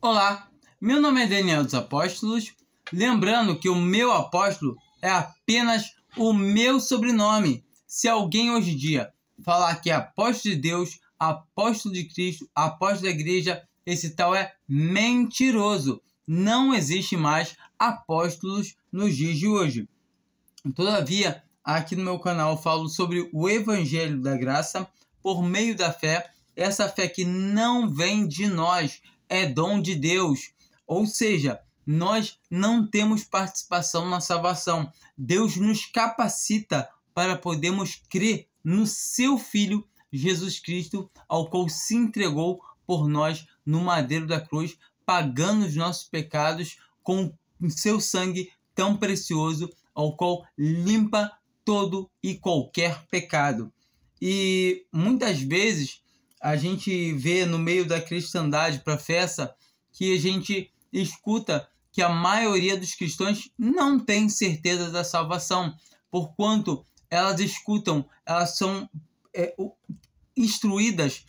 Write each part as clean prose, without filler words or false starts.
Olá, meu nome é Daniel dos Apóstolos, lembrando que o meu apóstolo é apenas o meu sobrenome. Se alguém hoje em dia falar que é apóstolo de Deus, apóstolo de Cristo, apóstolo da igreja, esse tal é mentiroso. Não existe mais apóstolos nos dias de hoje. Todavia, aqui no meu canal eu falo sobre o Evangelho da Graça por meio da fé. Essa fé que não vem de nós, é dom de Deus. Ou seja, nós não temos participação na salvação. Deus nos capacita para podermos crer no seu Filho, Jesus Cristo, ao qual se entregou por nós no madeiro da cruz, pagando os nossos pecados com seu sangue tão precioso, ao qual limpa todo e qualquer pecado. E muitas vezes a gente vê no meio da cristandade professa que a gente escuta que a maioria dos cristãos não tem certeza da salvação, porquanto elas são instruídas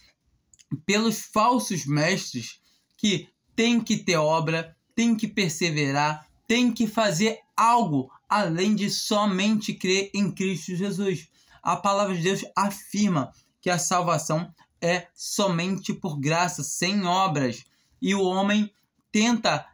pelos falsos mestres que tem que ter obra, tem que perseverar, tem que fazer algo além de somente crer em Cristo Jesus. A palavra de Deus afirma que a salvação é somente por graça, sem obras. E o homem tenta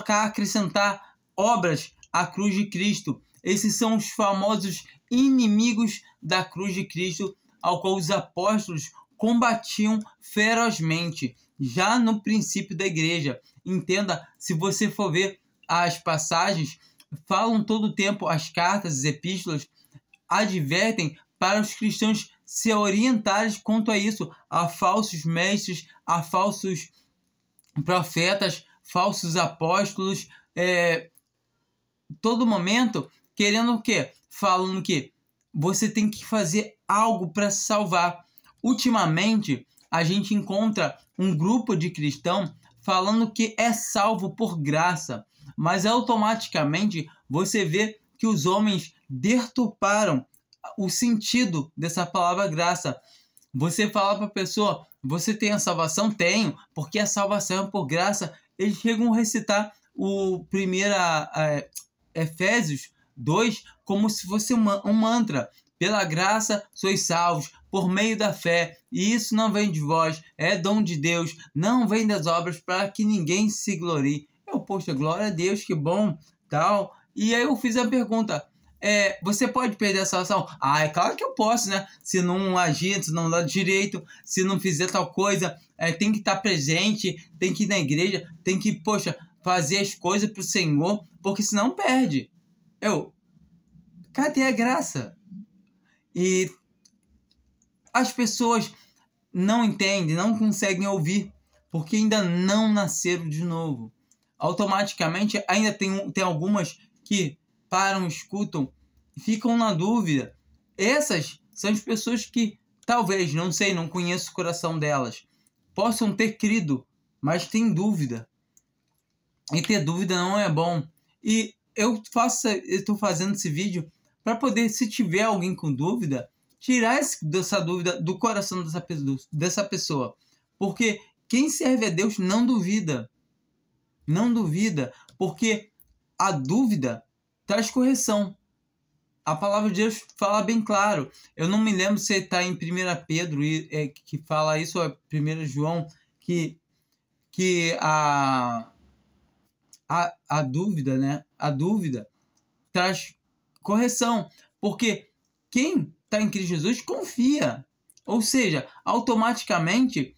acrescentar obras à cruz de Cristo. Esses são os famosos inimigos da cruz de Cristo, ao qual os apóstolos combatiam ferozmente, já no princípio da igreja. Entenda, se você for ver as passagens, falam todo o tempo, as cartas, as epístolas, advertem para os cristãos se orientarem quanto a isso, a falsos mestres, a falsos profetas, falsos apóstolos, todo momento querendo o quê? Falando que você tem que fazer algo para se salvar. Ultimamente, a gente encontra um grupo de cristãos falando que é salvo por graça, mas automaticamente você vê que os homens deturparam o sentido dessa palavra graça. Você fala para a pessoa, você tem a salvação? Tenho, porque a salvação é por graça. Eles chegam a recitar o 1 Efésios 2 como se fosse um mantra. Pela graça sois salvos, por meio da fé, e isso não vem de vós, é dom de Deus, não vem das obras, para que ninguém se glorie. Poxa, glória a Deus, que bom, tal. E aí eu fiz a pergunta, você pode perder a salvação? É claro que eu posso, né? Se não agir, se não dar direito, se não fizer tal coisa, tem que estar presente, tem que ir na igreja, tem que, fazer as coisas para o Senhor, porque senão perde. Cadê a graça? E as pessoas não entendem, não conseguem ouvir, porque ainda não nasceram de novo. Automaticamente, ainda tem algumas que param, escutam e ficam na dúvida. Essas são as pessoas que, talvez, não sei, não conheço o coração delas, possam ter crido, mas têm dúvida. E ter dúvida não é bom. E eu estou fazendo esse vídeo para poder, se tiver alguém com dúvida, tirar essa dúvida do coração dessa pessoa. Porque quem serve a Deus não duvida. Não duvida, porque a dúvida traz correção. A palavra de Deus fala bem claro. Eu não me lembro se está em 1 Pedro que fala isso, ou é 1 João, que a dúvida, né? A dúvida traz correção, porque quem está em Cristo Jesus confia. Ou seja, automaticamente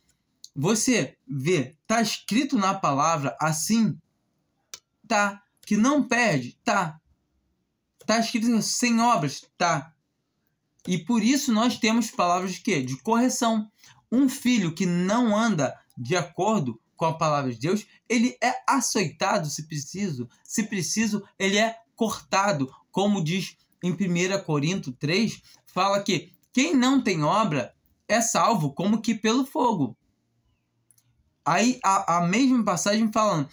você vê, está escrito na palavra assim, tá, que não perde, tá escrito sem obras, tá. E por isso nós temos palavras de quê? De correção. Um filho que não anda de acordo com a palavra de Deus, ele é açoitado se preciso, ele é cortado, como diz em 1 Coríntios 3, fala que quem não tem obra é salvo como que pelo fogo. Aí a mesma passagem falando,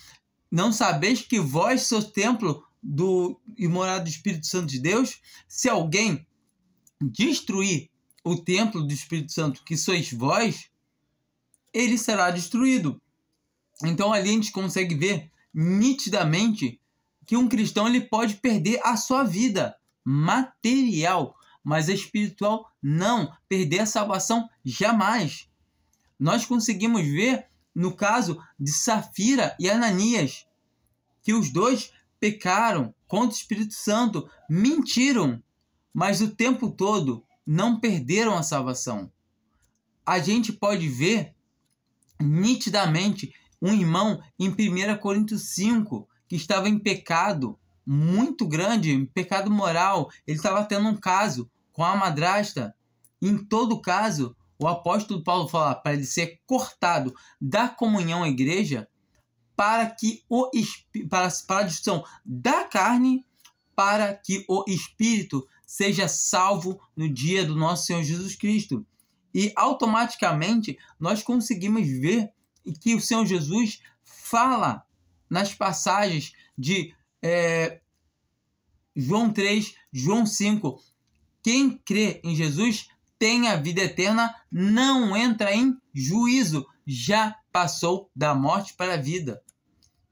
não sabeis que vós sois templo e morada do Espírito Santo de Deus? Se alguém destruir o templo do Espírito Santo, que sois vós, ele será destruído. Então ali a gente consegue ver nitidamente que um cristão ele pode perder a sua vida material, mas a espiritual não. Perder a salvação jamais. Nós conseguimos ver no caso de Safira e Ananias, que os dois pecaram contra o Espírito Santo, mentiram, mas o tempo todo não perderam a salvação. A gente pode ver nitidamente um irmão em 1 Coríntios 5, que estava em pecado muito grande, em pecado moral. Ele estava tendo um caso com a madrasta. Em todo caso, o apóstolo Paulo fala para ele ser cortado da comunhão à igreja para que para a destruição da carne, para que o espírito seja salvo no dia do nosso Senhor Jesus Cristo. E automaticamente nós conseguimos ver que o Senhor Jesus fala nas passagens de João 3, João 5. Quem crê em Jesus tem a vida eterna, não entra em juízo, já passou da morte para a vida.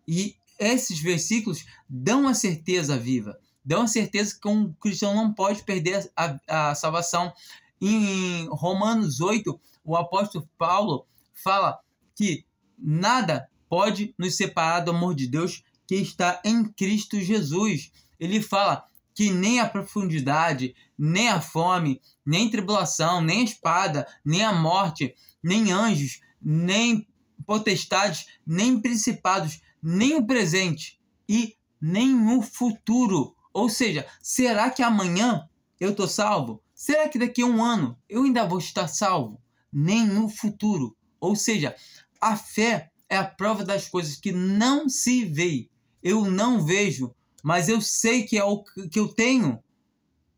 E esses versículos dão a certeza viva, dão a certeza que um cristão não pode perder a salvação. Em Romanos 8, o apóstolo Paulo fala que nada pode nos separar do amor de Deus que está em Cristo Jesus. Ele fala que nem a profundidade, nem a fome, nem tribulação, nem a espada, nem a morte, nem anjos, nem potestades, nem principados, nem o presente e nem o futuro. Ou seja, será que amanhã eu estou salvo? Será que daqui a um ano eu ainda vou estar salvo? Nem no futuro. Ou seja, a fé é a prova das coisas que não se vê. Eu não vejo, mas eu sei que é o que eu tenho.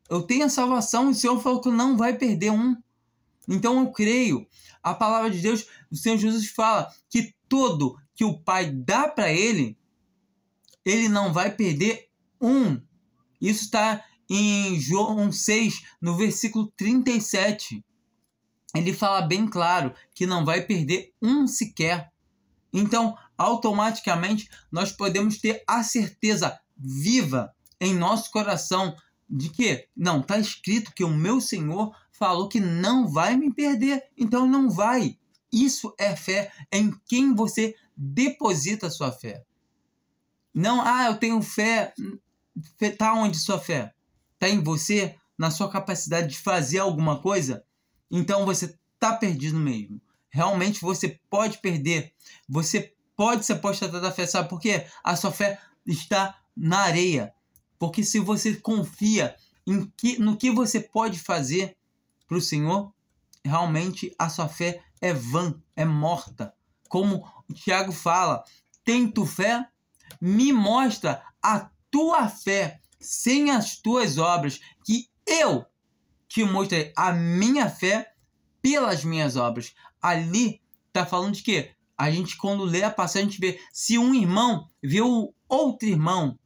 Eu tenho a salvação e o Senhor falou que não vai perder um. Então eu creio. A palavra de Deus, o Senhor Jesus fala que todo que o Pai dá para ele, ele não vai perder um. Isso está em João 6, no versículo 37. Ele fala bem claro que não vai perder um sequer. Então, automaticamente, nós podemos ter a certeza viva em nosso coração de que, não, está escrito que o meu Senhor falou que não vai me perder, então não vai. Isso é fé em quem você deposita a sua fé. Não, eu tenho fé. Está onde sua fé? Está em você, na sua capacidade de fazer alguma coisa? Então você está perdido mesmo. Realmente você pode perder. Você pode se apostatar da fé. Sabe por quê? A sua fé está na areia. Porque se você confia no que você pode fazer para o Senhor, realmente a sua fé é vã, é morta. Como o Tiago fala, tem tu fé? Me mostra a tua fé sem as tuas obras, que eu te mostrei a minha fé pelas minhas obras. Ali está falando de quê? A gente, quando lê a passagem, a gente vê se um irmão vê o outro irmão.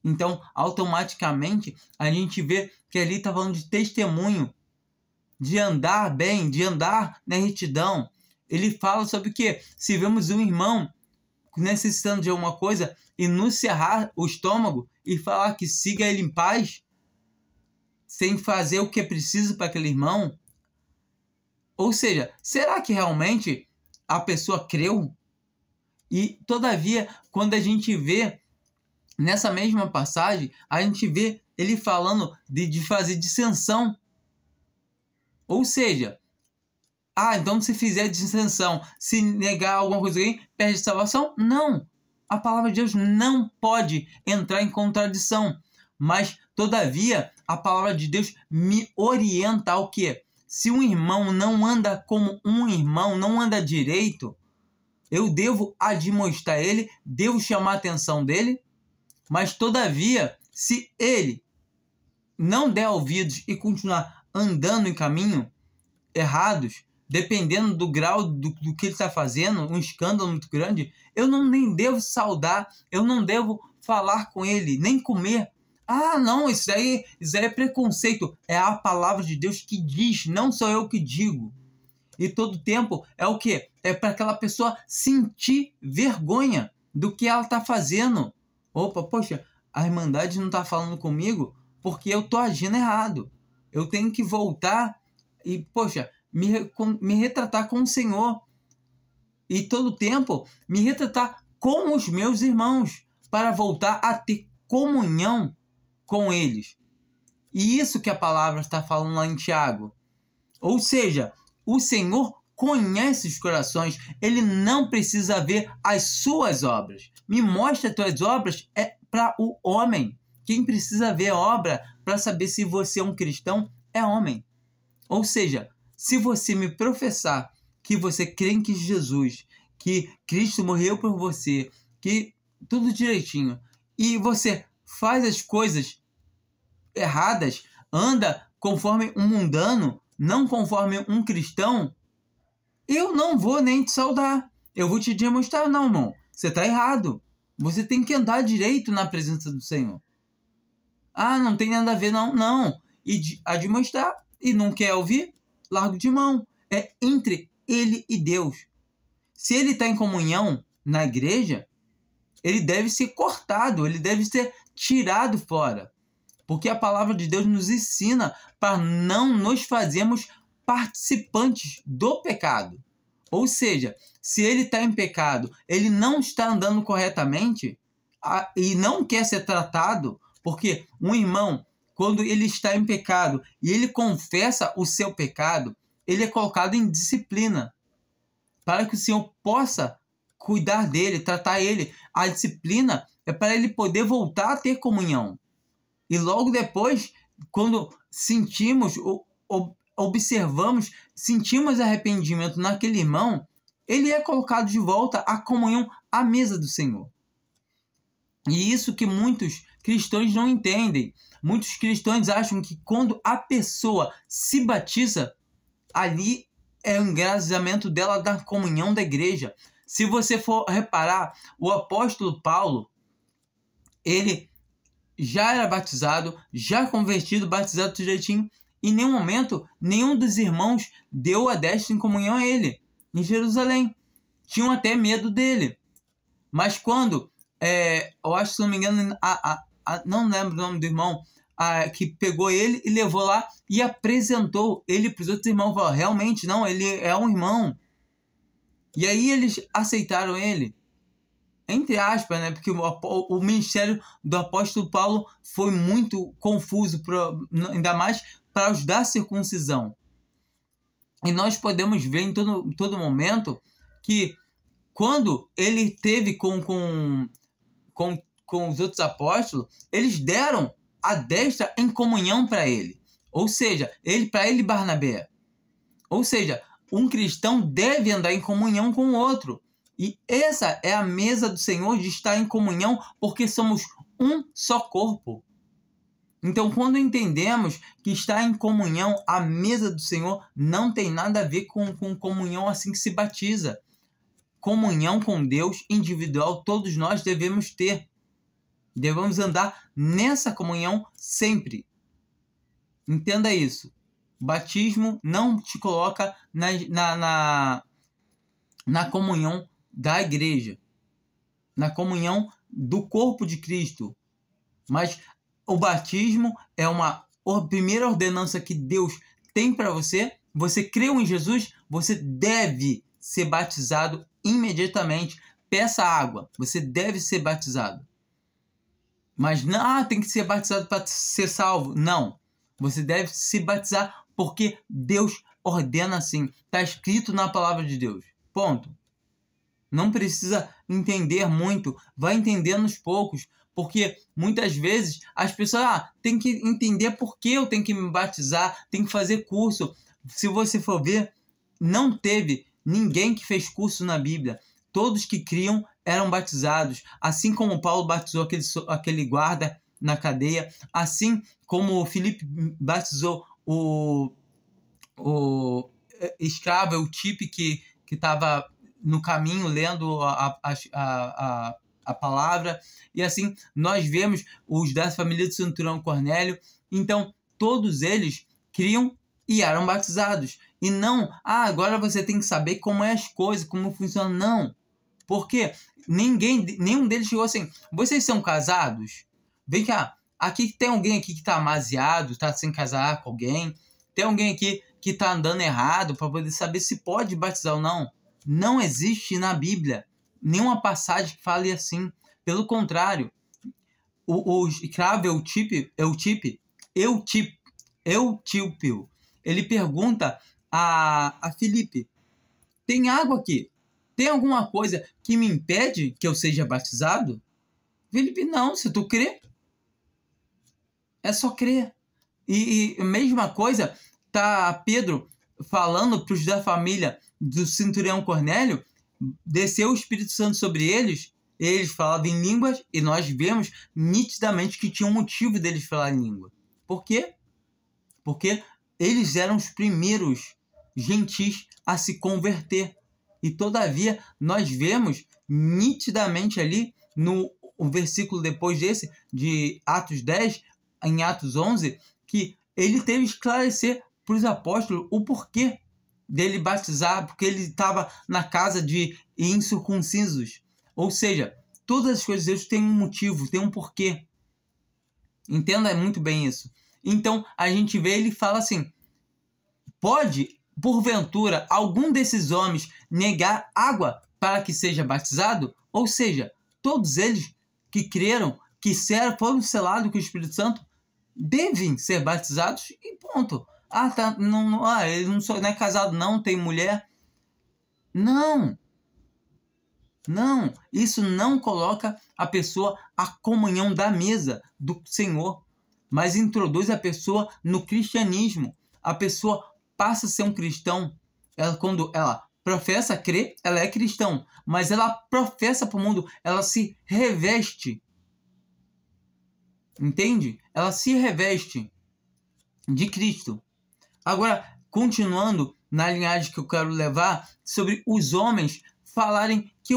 Então, automaticamente, a gente vê que ali está falando de testemunho, de andar bem, de andar na retidão. Ele fala sobre o quê? Se vemos um irmão necessitando de alguma coisa e nos cerrar o estômago e falar que siga ele em paz, sem fazer o que é preciso para aquele irmão. Ou seja, será que realmente a pessoa creu? E, todavia, quando a gente vê nessa mesma passagem, a gente vê ele falando de fazer dissensão. Ou seja, então se fizer dissensão, se negar alguma coisa aí, perde a salvação? Não. A palavra de Deus não pode entrar em contradição. Mas, todavia, a palavra de Deus me orienta ao quê? Se um irmão não anda como um irmão, não anda direito, eu devo admoestar ele, devo chamar a atenção dele, mas, todavia, se ele não der ouvidos e continuar andando em caminho errados, dependendo do grau do que ele está fazendo, um escândalo muito grande, eu nem devo saudar, eu não devo falar com ele, nem comer. Não, isso aí é preconceito. É a palavra de Deus que diz, não sou eu que digo. E todo tempo é o quê? É para aquela pessoa sentir vergonha do que ela está fazendo. Opa, poxa, a Irmandade não está falando comigo porque eu estou agindo errado. Eu tenho que voltar e, poxa, me retratar com o Senhor. E todo tempo me retratar com os meus irmãos para voltar a ter comunhão com eles. E isso que a palavra está falando lá em Tiago. Ou seja, o Senhor conhece os corações. Ele não precisa ver as suas obras. Me mostra as tuas obras é para o homem. Quem precisa ver a obra para saber se você é um cristão é homem. Ou seja, se você me professar que você crê em Jesus, que Cristo morreu por você, que tudo direitinho, e você faz as coisas erradas, anda conforme um mundano, não conforme um cristão, eu não vou nem te saudar. Eu vou te demonstrar, não, irmão. Você está errado. Você tem que andar direito na presença do Senhor. Ah, não tem nada a ver, não. Não. E a demonstrar. E não quer ouvir? Largo de mão. É entre ele e Deus. Se ele está em comunhão na igreja, ele deve ser cortado, ele deve ser tirado fora. Porque a palavra de Deus nos ensina para não nos fazermos participantes do pecado. Ou seja, se ele está em pecado, ele não está andando corretamente e não quer ser tratado, porque um irmão, quando ele está em pecado e ele confessa o seu pecado, ele é colocado em disciplina para que o Senhor possa cuidar dele, tratar ele. A disciplina é para ele poder voltar a ter comunhão. E logo depois, quando sentimos, observamos, sentimos arrependimento naquele irmão, ele é colocado de volta à comunhão à mesa do Senhor. E isso que muitos cristãos não entendem. Muitos cristãos acham que quando a pessoa se batiza, ali é o engraçamento dela da comunhão da igreja. Se você for reparar, o apóstolo Paulo, ele já era batizado, já convertido, batizado direitinho. Em nenhum momento, nenhum dos irmãos deu a destra em comunhão a ele, em Jerusalém. Tinham até medo dele. Mas quando, eu acho, se não me engano, não lembro o nome do irmão, que pegou ele e levou lá e apresentou ele para os outros irmãos. Falou, realmente, não, ele é um irmão. E aí eles aceitaram ele. Entre aspas, né? Porque o ministério do apóstolo Paulo foi muito confuso, ainda mais para os da circuncisão. E nós podemos ver em todo momento que quando ele teve com os outros apóstolos, eles deram a destra em comunhão para ele. Ou seja, para ele Barnabé. Ou seja, um cristão deve andar em comunhão com o outro. E essa é a mesa do Senhor, de estar em comunhão, porque somos um só corpo. Então, quando entendemos que estar em comunhão, a mesa do Senhor, não tem nada a ver com comunhão assim que se batiza. Comunhão com Deus individual, todos nós devemos ter. Devemos andar nessa comunhão sempre. Entenda isso. Batismo não te coloca na comunhão da igreja, na comunhão do corpo de Cristo. Mas o batismo é a primeira ordenança que Deus tem para você. Você creu em Jesus, você deve ser batizado imediatamente. Peça água, você deve ser batizado. Mas não, tem que ser batizado para ser salvo. Não, você deve se batizar porque Deus ordena assim. Está escrito na palavra de Deus. Ponto. Não precisa entender muito, vai entendendo aos poucos, porque muitas vezes as pessoas têm que entender por que eu tenho que me batizar, tem que fazer curso. Se você for ver, não teve ninguém que fez curso na Bíblia. Todos que criam eram batizados, assim como Paulo batizou aquele guarda na cadeia, assim como Filipe batizou o escravo, o Tipe que estava no caminho lendo a palavra. E assim nós vemos os da família do centurião Cornélio. Então todos eles criam e eram batizados. E não, agora você tem que saber como é as coisas, como funciona. Não. Porque nenhum deles chegou assim, vocês são casados? Vem cá, aqui tem alguém aqui que está amaziado, está sem casar com alguém? Tem alguém aqui que está andando errado para poder saber se pode batizar ou não? Não existe na Bíblia nenhuma passagem que fale assim. Pelo contrário, o escravo Eutípio, ele pergunta a Filipe, tem água aqui? Tem alguma coisa que me impede que eu seja batizado? Filipe, não, se tu crê, é só crer. E mesma coisa, tá Pedro falando para os da família do centurião Cornélio, desceu o Espírito Santo sobre eles falavam em línguas, e nós vemos nitidamente que tinha um motivo deles falar em língua. Por quê? Porque eles eram os primeiros gentis a se converter. E todavia, nós vemos nitidamente ali, no versículo depois desse, de Atos 10, em Atos 11, que ele teve que esclarecer para os apóstolos o porquê dele batizar, porque ele estava na casa de incircuncisos. Ou seja, todas as coisas de Deus têm um motivo, têm um porquê. Entenda muito bem isso. Então, a gente vê, ele fala assim, pode, porventura, algum desses homens negar água para que seja batizado? Ou seja, todos eles que creram, que foram selados com o Espírito Santo, devem ser batizados e ponto. Ele não é casado, não tem mulher. Não, isso não coloca a pessoa à comunhão da mesa do Senhor, mas introduz a pessoa no cristianismo. A pessoa passa a ser um cristão. Quando ela professa crer, ela é cristão, mas ela professa para o mundo, ela se reveste. Entende? Ela se reveste de Cristo. Agora, continuando na linhagem que eu quero levar, sobre os homens falarem que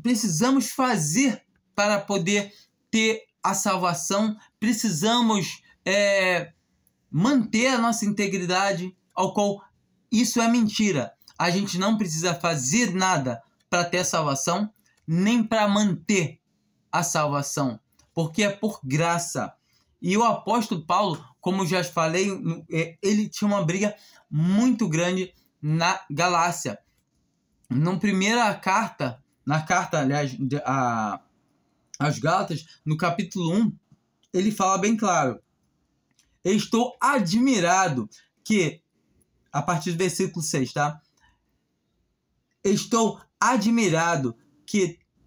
precisamos fazer para poder ter a salvação, precisamos manter a nossa integridade, ao qual isso é mentira. A gente não precisa fazer nada para ter a salvação, nem para manter a salvação, porque é por graça. E o apóstolo Paulo, como já falei, ele tinha uma briga muito grande na Galácia. Na carta, aliás, às Gálatas, no capítulo 1, ele fala bem claro, estou admirado que, a partir do versículo 6, tá? Estou admirado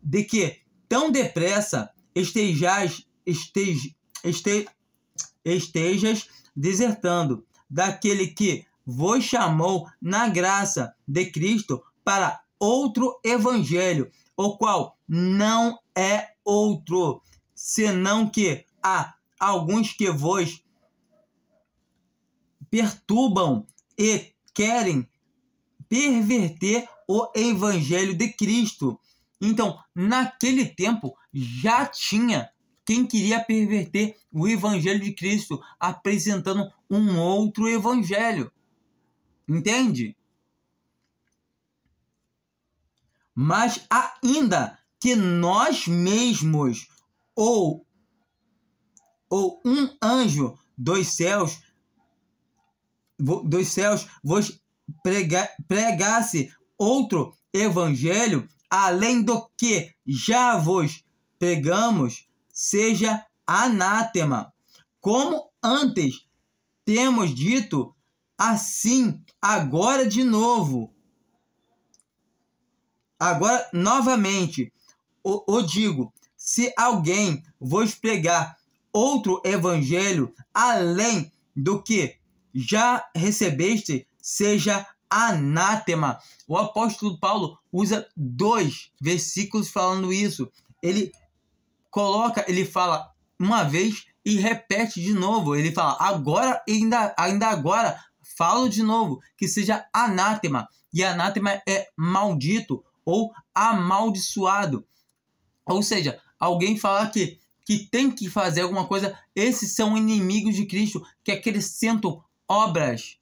de que tão depressa estejas desertando daquele que vos chamou na graça de Cristo para outro evangelho, o qual não é outro, senão que há alguns que vos perturbam e querem perverter o evangelho de Cristo. Então, naquele tempo, já tinha quem queria perverter o evangelho de Cristo, apresentando um outro evangelho. Entende? Mas ainda que nós mesmos ou um anjo dos céus vos pregasse outro evangelho, além do que já vos pregamos, seja anátema. Como antes temos dito, assim agora de novo. Agora, novamente, o digo, se alguém vos pregar outro evangelho, além do que já recebeste, seja anátema. O apóstolo Paulo usa 2 versículos falando isso. Ele fala uma vez e repete de novo. Ele fala, agora, ainda agora, falo de novo, que seja anátema. E anátema é maldito ou amaldiçoado. Ou seja, alguém falar que tem que fazer alguma coisa, esses são inimigos de Cristo, que acrescentam obras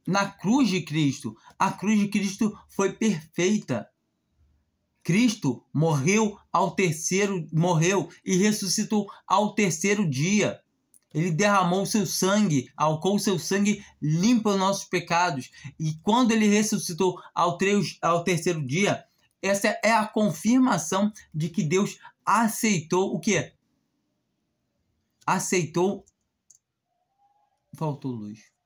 na cruz de Cristo. A cruz de Cristo foi perfeita. Cristo morreu e ressuscitou ao terceiro dia. Ele derramou seu sangue, com seu sangue limpa os nossos pecados. E quando ele ressuscitou ao terceiro dia, essa é a confirmação de que Deus aceitou o quê? Aceitou. Faltou luz.